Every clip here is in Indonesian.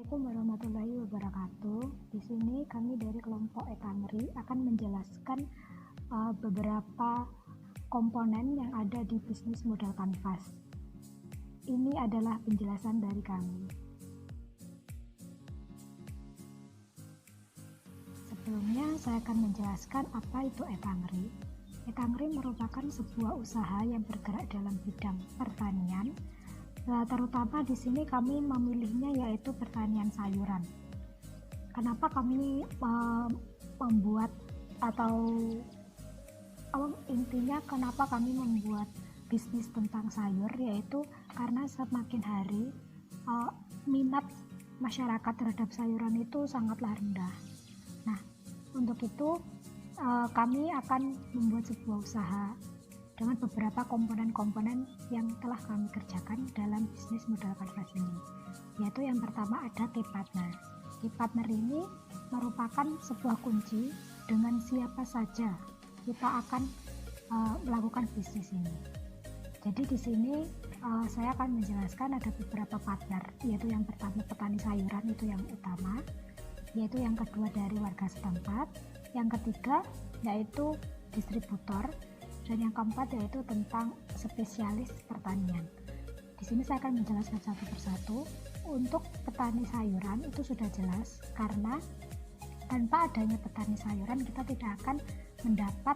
Assalamualaikum warahmatullahi wabarakatuh. Di sini kami dari kelompok Etangri akan menjelaskan beberapa komponen yang ada di bisnis modal kanvas. Ini adalah penjelasan dari kami. Sebelumnya saya akan menjelaskan apa itu Etangri. Etangri merupakan sebuah usaha yang bergerak dalam bidang pertanian. Terutama di sini kami memilihnya yaitu pertanian sayuran. Kenapa kami membuat atau intinya kenapa kami membuat bisnis tentang sayur, yaitu karena semakin hari minat masyarakat terhadap sayuran itu sangatlah rendah. Nah, untuk itu kami akan membuat sebuah usaha dengan beberapa komponen-komponen yang telah kami kerjakan dalam bisnis modal kanvas ini, yaitu yang pertama ada key partner. Key partner ini merupakan sebuah kunci dengan siapa saja kita akan melakukan bisnis ini. Jadi di sini saya akan menjelaskan ada beberapa partner, yaitu yang pertama petani sayuran itu yang utama, yaitu yang kedua dari warga setempat, yang ketiga yaitu distributor, dan yang keempat yaitu tentang spesialis pertanian. Di sini saya akan menjelaskan satu persatu. Untuk petani sayuran itu sudah jelas, karena tanpa adanya petani sayuran kita tidak akan mendapat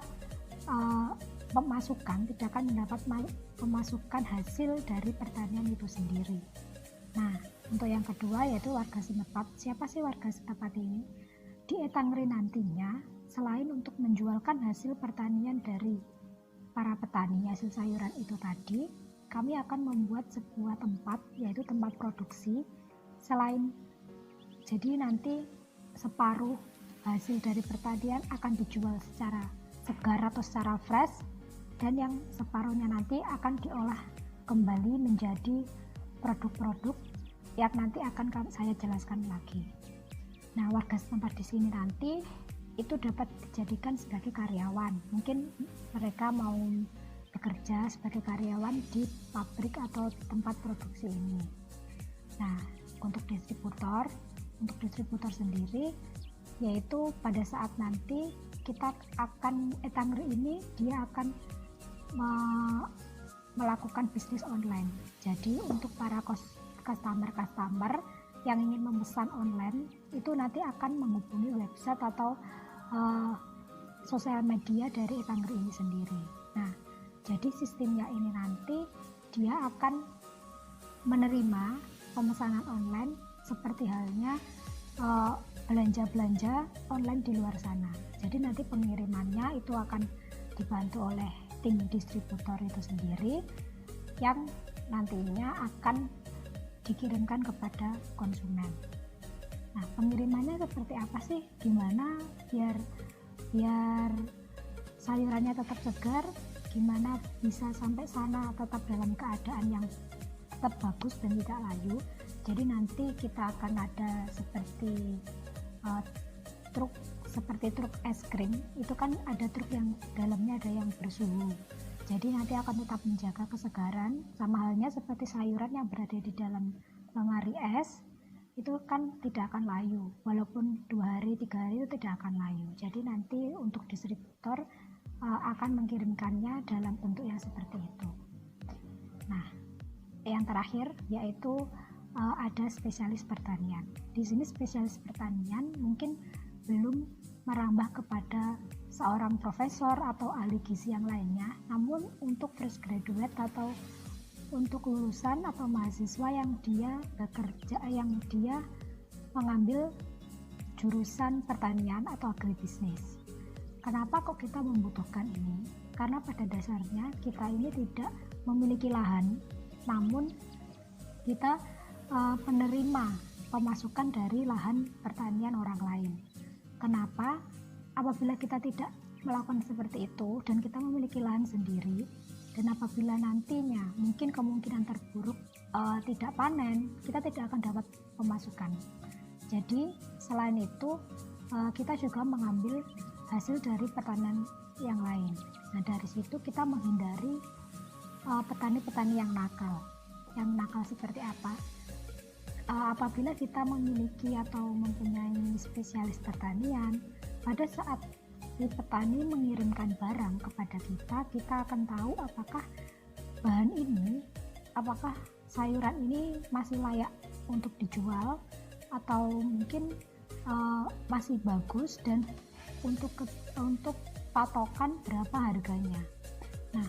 pemasukan hasil dari pertanian itu sendiri. Nah, untuk yang kedua yaitu warga setempat. Siapa sih warga setempat ini? Di Etangri nantinya, selain untuk menjualkan hasil pertanian dari para petani hasil sayuran itu tadi, kami akan membuat sebuah tempat, yaitu tempat produksi. Jadi nanti separuh hasil dari pertanian akan dijual secara segar atau secara fresh, dan yang separuhnya nanti akan diolah kembali menjadi produk-produk yang nanti akan saya jelaskan lagi. Nah, warga setempat di sini nanti itu dapat dijadikan sebagai karyawan. Mungkin mereka mau bekerja sebagai karyawan di pabrik atau tempat produksi ini. Nah, untuk distributor sendiri, yaitu pada saat nanti kita akan Etangri ini dia akan melakukan bisnis online. Jadi untuk para customer yang ingin memesan online itu nanti akan menghubungi website atau sosial media dari Etangri ini sendiri. Nah, jadi sistemnya ini nanti dia akan menerima pemesanan online seperti halnya belanja-belanja online di luar sana. Jadi nanti pengirimannya itu akan dibantu oleh tim distributor itu sendiri yang nantinya akan dikirimkan kepada konsumen. Nah, pengirimannya seperti apa sih? Gimana biar sayurannya tetap segar? Gimana bisa sampai sana tetap dalam keadaan yang tetap bagus dan tidak layu? Jadi nanti kita akan ada seperti truk es krim. Itu kan ada truk yang dalamnya ada yang bersuhu. Jadi nanti akan tetap menjaga kesegaran, sama halnya seperti sayuran yang berada di dalam lemari es. Itu kan tidak akan layu, walaupun 2 hari 3 hari itu tidak akan layu. Jadi nanti untuk distributor akan mengirimkannya dalam bentuk yang seperti itu. Nah, yang terakhir yaitu ada spesialis pertanian. Di sini spesialis pertanian mungkin belum merambah kepada seorang profesor atau ahli gizi yang lainnya, namun untuk fresh graduate atau untuk lulusan atau mahasiswa yang dia bekerja, yang dia mengambil jurusan pertanian atau agribisnis. Kenapa kok kita membutuhkan ini? Karena pada dasarnya kita ini tidak memiliki lahan, namun kita penerima pemasukan dari lahan pertanian orang lain. Kenapa? Apabila kita tidak melakukan seperti itu dan kita memiliki lahan sendiri, dan apabila nantinya mungkin kemungkinan terburuk tidak panen, kita tidak akan dapat pemasukan. Jadi selain itu kita juga mengambil hasil dari pertanian yang lain. Nah, dari situ kita menghindari petani-petani yang nakal. Yang nakal seperti apa? apabila kita memiliki atau mempunyai spesialis pertanian, pada saat si petani mengirimkan barang kepada kita, kita akan tahu apakah bahan ini, apakah sayuran ini masih layak untuk dijual atau mungkin masih bagus, dan untuk patokan berapa harganya. Nah,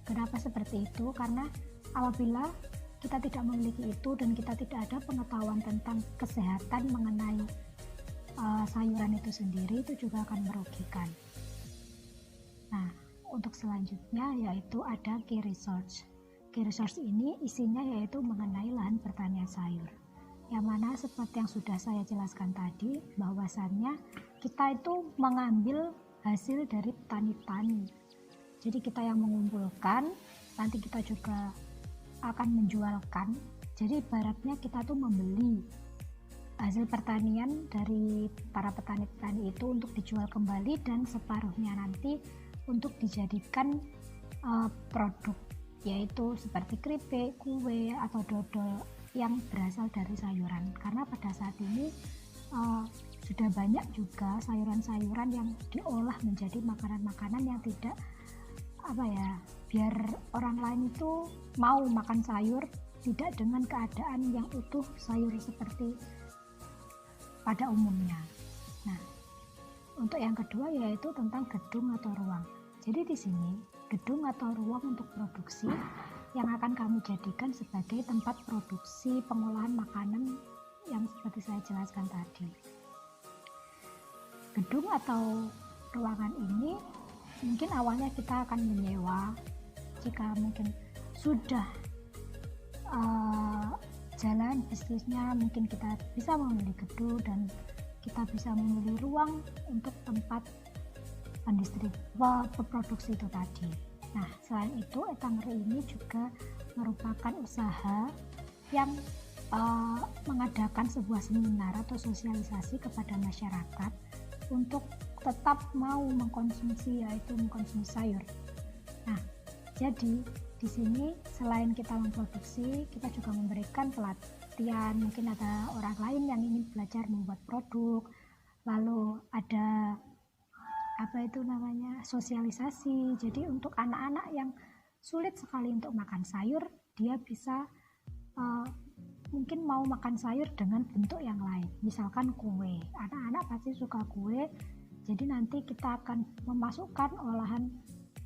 kenapa seperti itu? Karena apabila kita tidak memiliki itu dan kita tidak ada pengetahuan tentang kesehatan mengenai sayuran itu sendiri, itu juga akan merugikan. Nah, untuk selanjutnya yaitu ada key research. Key research ini isinya yaitu mengenai lahan pertanian sayur, yang mana seperti yang sudah saya jelaskan tadi, bahwasannya kita itu mengambil hasil dari petani-petani. Jadi kita yang mengumpulkan, nanti kita juga akan menjualkan. Jadi ibaratnya kita tuh membeli hasil pertanian dari para petani-petani itu untuk dijual kembali, dan separuhnya nanti untuk dijadikan produk, yaitu seperti keripik, kue, atau dodol yang berasal dari sayuran. Karena pada saat ini sudah banyak juga sayuran-sayuran yang diolah menjadi makanan-makanan yang tidak biar orang lain itu mau makan sayur tidak dengan keadaan yang utuh sayur seperti pada umumnya. Nah, untuk yang kedua yaitu tentang gedung atau ruang. Jadi di sini gedung atau ruang untuk produksi yang akan kami jadikan sebagai tempat produksi pengolahan makanan yang seperti saya jelaskan tadi. Gedung atau ruangan ini mungkin awalnya kita akan menyewa. Jika mungkin sudah jalan bisnisnya, mungkin kita bisa memilih gedung dan kita bisa memilih ruang untuk tempat produksi itu tadi. Nah, selain itu Etangri ini juga merupakan usaha yang mengadakan sebuah seminar atau sosialisasi kepada masyarakat untuk tetap mau mengkonsumsi sayur. Nah, jadi di sini selain kita memproduksi, kita juga memberikan pelatihan. Mungkin ada orang lain yang ingin belajar membuat produk, lalu ada sosialisasi. Jadi untuk anak-anak yang sulit sekali untuk makan sayur, dia bisa mungkin mau makan sayur dengan bentuk yang lain, misalkan kue. Anak-anak pasti suka kue, jadi nanti kita akan memasukkan olahan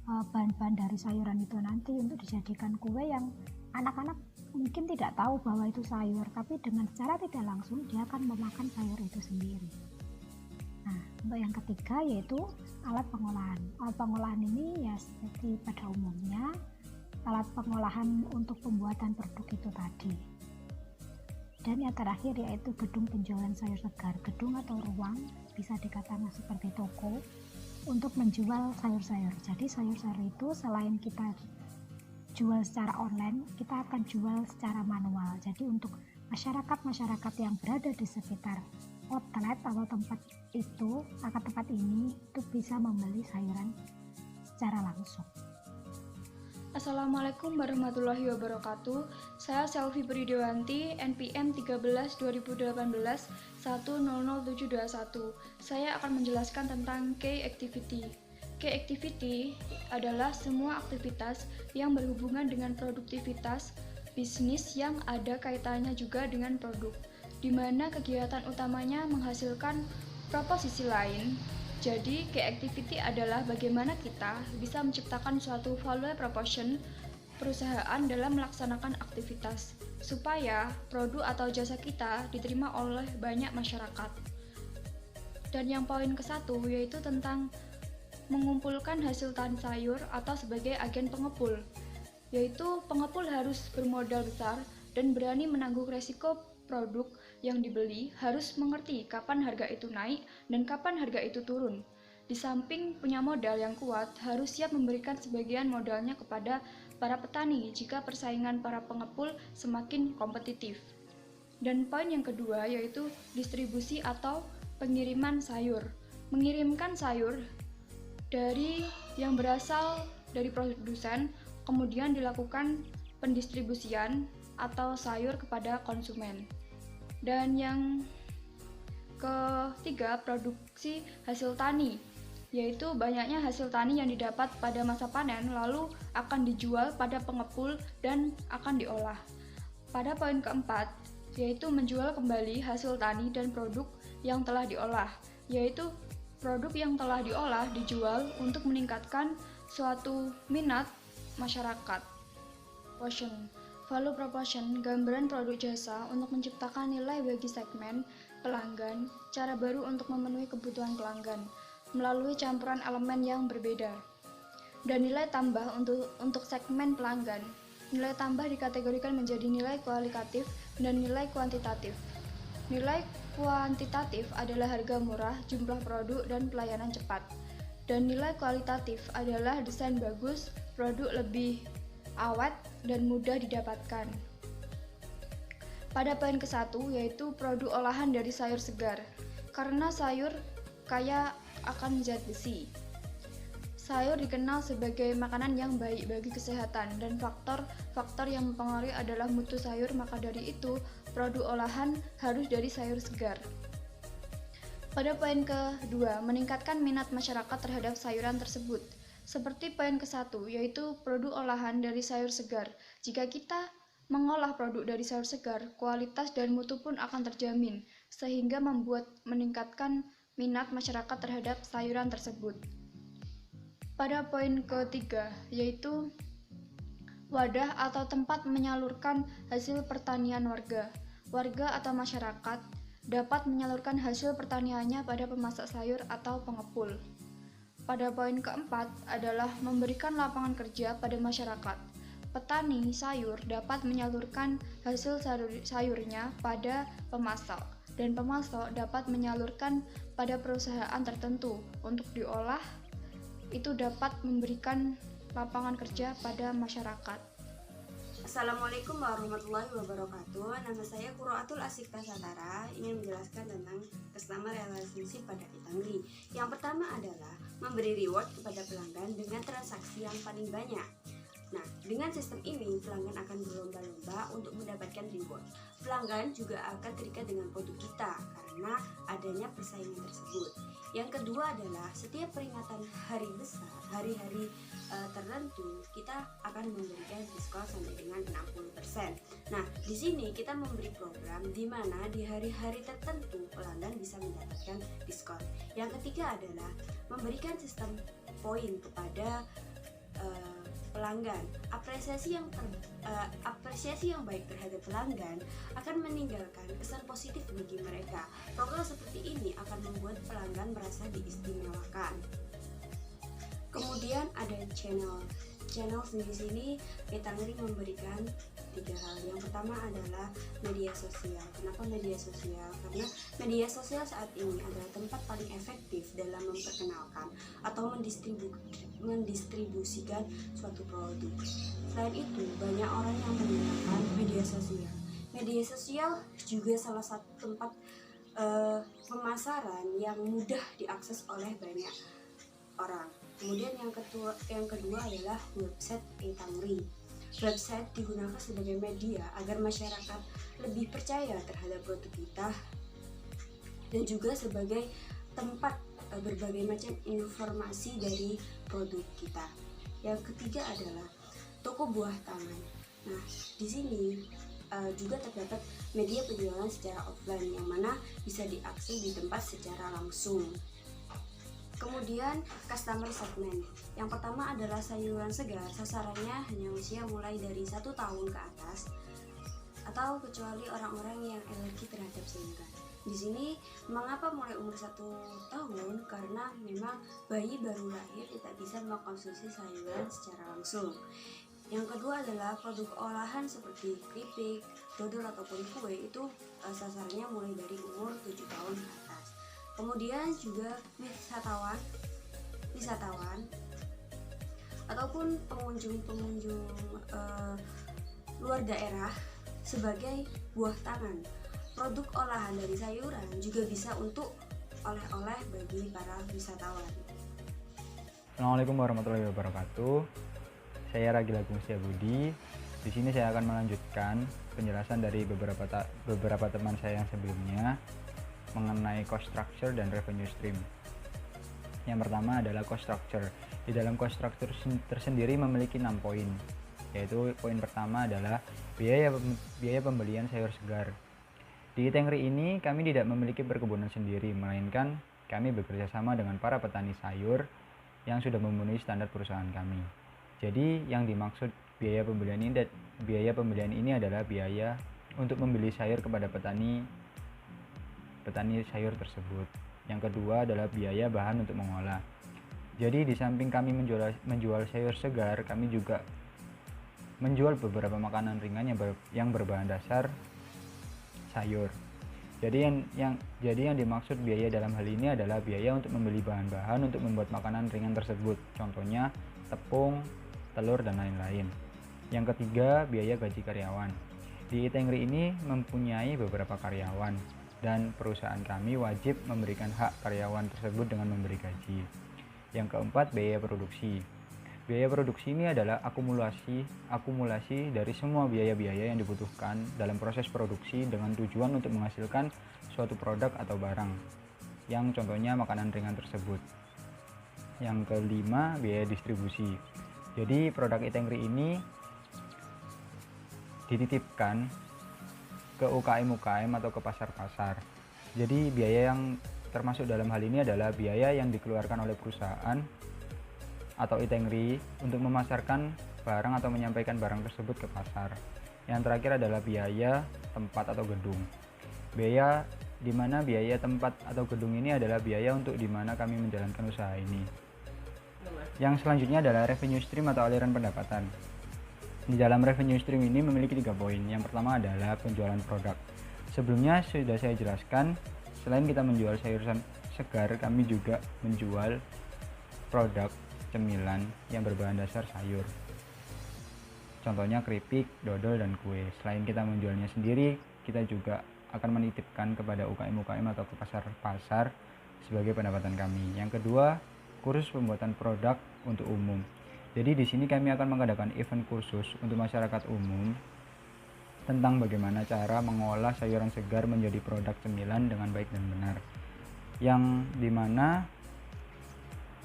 bahan-bahan dari sayuran itu nanti untuk dijadikan kue yang anak-anak mungkin tidak tahu bahwa itu sayur, tapi dengan secara tidak langsung dia akan memakan sayur itu sendiri. Nah, untuk yang ketiga yaitu alat pengolahan. Alat pengolahan ini ya seperti pada umumnya alat pengolahan untuk pembuatan produk itu tadi. Dan yang terakhir yaitu gedung penjualan sayur segar. Gedung atau ruang bisa dikatakan seperti toko untuk menjual sayur-sayur. Jadi sayur-sayur itu selain kita jual secara online, kita akan jual secara manual. Jadi untuk masyarakat yang berada di sekitar outlet atau tempat ini itu bisa membeli sayuran secara langsung. Assalamualaikum warahmatullahi wabarakatuh. Saya Selvi Pridewanti, NPM 13 2018 100721. Saya akan menjelaskan tentang key activity. Key activity adalah semua aktivitas yang berhubungan dengan produktivitas bisnis yang ada kaitannya juga dengan produk, di mana kegiatan utamanya menghasilkan proposisi lain. Jadi, key activity adalah bagaimana kita bisa menciptakan suatu value proposition perusahaan dalam melaksanakan aktivitas, supaya produk atau jasa kita diterima oleh banyak masyarakat. Dan yang poin ke-1 yaitu tentang mengumpulkan hasil tani sayur atau sebagai agen pengepul, yaitu pengepul harus bermodal besar dan berani menanggung resiko produk yang dibeli, harus mengerti kapan harga itu naik dan kapan harga itu turun. Di samping punya modal yang kuat, harus siap memberikan sebagian modalnya kepada para petani jika persaingan para pengepul semakin kompetitif. Dan poin yang kedua yaitu distribusi atau pengiriman sayur. Mengirimkan sayur dari yang berasal dari produsen, kemudian dilakukan pendistribusian atau sayur kepada konsumen. Dan yang ketiga, produksi hasil tani, yaitu banyaknya hasil tani yang didapat pada masa panen lalu akan dijual pada pengepul dan akan diolah. Pada poin keempat, yaitu menjual kembali hasil tani dan produk yang telah diolah, yaitu produk yang telah diolah dijual untuk meningkatkan suatu minat masyarakat. Proportion, value proportion, gambaran produk jasa untuk menciptakan nilai bagi segmen pelanggan, cara baru untuk memenuhi kebutuhan pelanggan melalui campuran elemen yang berbeda. Dan nilai tambah untuk segmen pelanggan. Nilai tambah dikategorikan menjadi nilai kualitatif dan nilai kuantitatif. Nilai kuantitatif adalah harga murah, jumlah produk, dan pelayanan cepat. Dan nilai kualitatif adalah desain bagus, produk lebih awet, dan mudah didapatkan. Pada poin ke-1, yaitu produk olahan dari sayur segar. Karena sayur kaya akan zat besi. Sayur dikenal sebagai makanan yang baik bagi kesehatan dan faktor yang mempengaruhi adalah mutu sayur, maka dari itu produk olahan harus dari sayur segar. Pada poin ke-2, meningkatkan minat masyarakat terhadap sayuran tersebut. Seperti poin ke-1, yaitu produk olahan dari sayur segar. Jika kita mengolah produk dari sayur segar, kualitas dan mutu pun akan terjamin, sehingga meningkatkan minat masyarakat terhadap sayuran tersebut. Pada poin ke-3, yaitu wadah atau tempat menyalurkan hasil pertanian warga. Warga atau masyarakat dapat menyalurkan hasil pertaniannya pada pemasak sayur atau pengepul. Pada poin ke-4 adalah memberikan lapangan kerja pada masyarakat. Petani sayur dapat menyalurkan hasil sayurnya pada pemasok, dan pemasok dapat menyalurkan pada perusahaan tertentu untuk diolah. Itu dapat memberikan lapangan kerja pada masyarakat. Assalamualaikum warahmatullahi wabarakatuh. Nama saya Quraatul Asif Prasatara, ingin menjelaskan tentang customer relationship pada Itangri. Yang pertama adalah memberi reward kepada pelanggan dengan transaksi yang paling banyak. Nah, dengan sistem ini pelanggan akan berlomba-lomba untuk mendapatkan reward. Pelanggan juga akan terikat dengan produk kita karena adanya persaingan tersebut. Yang kedua adalah setiap peringatan hari besar, hari-hari tertentu, kita akan memberikan diskon sampai dengan 60%. Nah, di sini kita memberi program di mana di hari-hari tertentu pelanggan bisa mendapatkan diskon. Yang ketiga adalah memberikan sistem poin kepada pelanggan. Apresiasi yang baik terhadap pelanggan akan meninggalkan kesan positif bagi mereka. Program seperti ini akan membuat pelanggan merasa diistimewakan. Kemudian ada channel di sini kita memberikan 3 hal. Yang pertama adalah media sosial. Kenapa media sosial? Karena media sosial saat ini adalah tempat paling efektif dalam memperkenalkan atau mendistribusikan suatu produk. Selain itu, banyak orang yang menggunakan media sosial. Media sosial juga salah satu tempat pemasaran yang mudah diakses oleh banyak orang. Kemudian yang kedua adalah website Itangri. Website digunakan sebagai media agar masyarakat lebih percaya terhadap produk kita dan juga sebagai tempat berbagai macam informasi dari produk kita. Yang ketiga adalah toko buah tangan. Nah, di sini juga terdapat media penjualan secara offline yang mana bisa diakses di tempat secara langsung. Kemudian customer segment. Yang pertama adalah sayuran segar. Sasarannya hanya usia mulai dari 1 tahun ke atas atau kecuali orang-orang yang alergi terhadap sayuran. Di sini mengapa mulai umur 1 tahun? Karena memang bayi baru lahir tidak bisa mengkonsumsi sayuran secara langsung. Yang kedua adalah produk olahan seperti keripik, dodol ataupun kue, itu sasarannya mulai dari umur 7 tahun ke atas. Kemudian juga wisatawan ataupun pengunjung luar daerah sebagai buah tangan. Produk olahan dari sayuran juga bisa untuk oleh-oleh bagi para wisatawan. Assalamualaikum warahmatullahi wabarakatuh. Saya Ragil Agung Budi. Di sini saya akan melanjutkan penjelasan dari beberapa teman saya yang sebelumnya mengenai cost structure dan revenue stream. Yang pertama adalah cost structure. Di dalam cost structure tersendiri memiliki 6 poin, yaitu poin pertama adalah biaya pembelian sayur segar. Di Tengri ini kami tidak memiliki perkebunan sendiri, melainkan kami bekerja sama dengan para petani sayur yang sudah memenuhi standar perusahaan kami. Jadi yang dimaksud biaya pembelian ini adalah biaya untuk membeli sayur kepada petani sayur tersebut. Yang kedua adalah biaya bahan untuk mengolah. Jadi di samping kami menjual sayur segar, kami juga menjual beberapa makanan ringan yang berbahan dasar sayur. Jadi yang dimaksud biaya dalam hal ini adalah biaya untuk membeli bahan-bahan untuk membuat makanan ringan tersebut. Contohnya tepung, telur, dan lain-lain. Yang ketiga, biaya gaji karyawan. Di Tengri ini mempunyai beberapa karyawan dan perusahaan kami wajib memberikan hak karyawan tersebut dengan memberi gaji. Yang keempat, biaya produksi. Biaya produksi ini adalah akumulasi dari semua biaya-biaya yang dibutuhkan dalam proses produksi dengan tujuan untuk menghasilkan suatu produk atau barang, yang contohnya makanan ringan tersebut. Yang kelima, biaya distribusi. Jadi produk Tengri ini dititipkan ke UKM atau ke pasar-pasar. Jadi biaya yang termasuk dalam hal ini adalah biaya yang dikeluarkan oleh perusahaan atau Tengri untuk memasarkan barang atau menyampaikan barang tersebut ke pasar. Yang terakhir adalah biaya tempat atau gedung. Biaya di mana biaya tempat atau gedung ini adalah biaya untuk di mana kami menjalankan usaha ini. Yang selanjutnya adalah revenue stream atau aliran pendapatan. Di dalam revenue stream ini memiliki 3 poin. Yang pertama adalah penjualan produk. Sebelumnya sudah saya jelaskan, selain kita menjual sayur segar, kami juga menjual produk cemilan yang berbahan dasar sayur. Contohnya keripik, dodol, dan kue. Selain kita menjualnya sendiri, kita juga akan menitipkan kepada UKM atau ke pasar-pasar sebagai pendapatan kami. Yang kedua, kursus pembuatan produk untuk umum. Jadi di sini kami akan mengadakan event kursus untuk masyarakat umum tentang bagaimana cara mengolah sayuran segar menjadi produk cemilan dengan baik dan benar. Yang dimana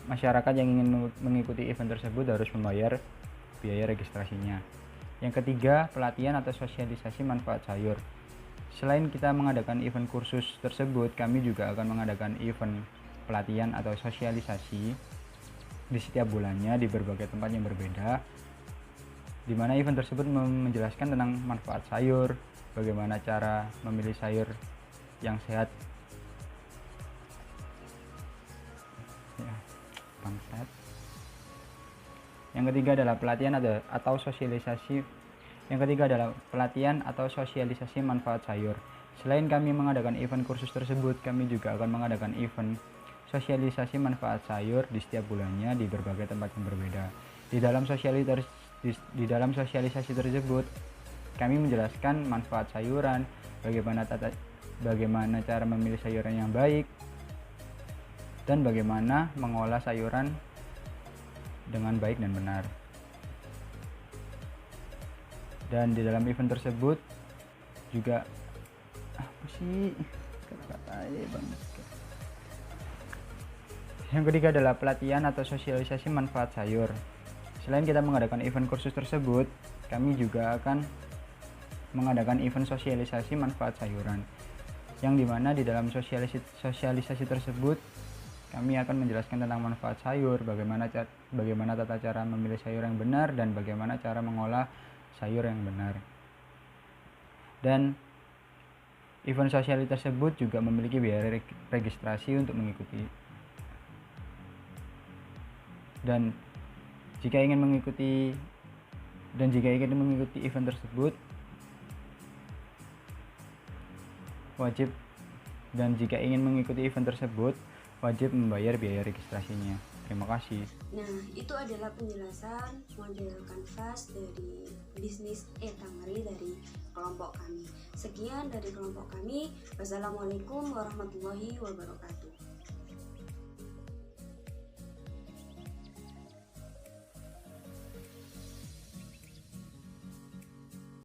masyarakat yang ingin mengikuti event tersebut harus membayar biaya registrasinya. Yang ketiga, pelatihan atau sosialisasi manfaat sayur. Selain kita mengadakan event kursus tersebut, kami juga akan mengadakan event pelatihan atau sosialisasi di setiap bulannya di berbagai tempat yang berbeda, di mana event tersebut menjelaskan tentang manfaat sayur, bagaimana cara memilih sayur yang sehat. Yang ketiga adalah pelatihan atau sosialisasi manfaat sayur. Selain kami mengadakan event kursus tersebut, kami juga akan mengadakan event sosialisasi manfaat sayur di setiap bulannya di berbagai tempat yang berbeda. Di dalam sosialisasi tersebut, kami menjelaskan manfaat sayuran, bagaimana cara memilih sayuran yang baik, dan bagaimana mengolah sayuran dengan baik dan benar. Dan di dalam event tersebut juga Yang ketiga adalah pelatihan atau sosialisasi manfaat sayur. Selain kita mengadakan event kursus tersebut, kami juga akan mengadakan event sosialisasi manfaat sayuran, yang dimana di dalam sosialisasi tersebut kami akan menjelaskan tentang manfaat sayur, bagaimana tata cara memilih sayur yang benar, dan bagaimana cara mengolah sayur yang benar. Dan event sosial tersebut juga memiliki biaya registrasi untuk mengikuti. Dan jika ingin mengikuti event tersebut, wajib membayar biaya registrasinya. Terima kasih. Nah, itu adalah penjelasan model kanvas dari bisnis Tengri dari kelompok kami. Sekian dari kelompok kami. Wassalamualaikum warahmatullahi wabarakatuh.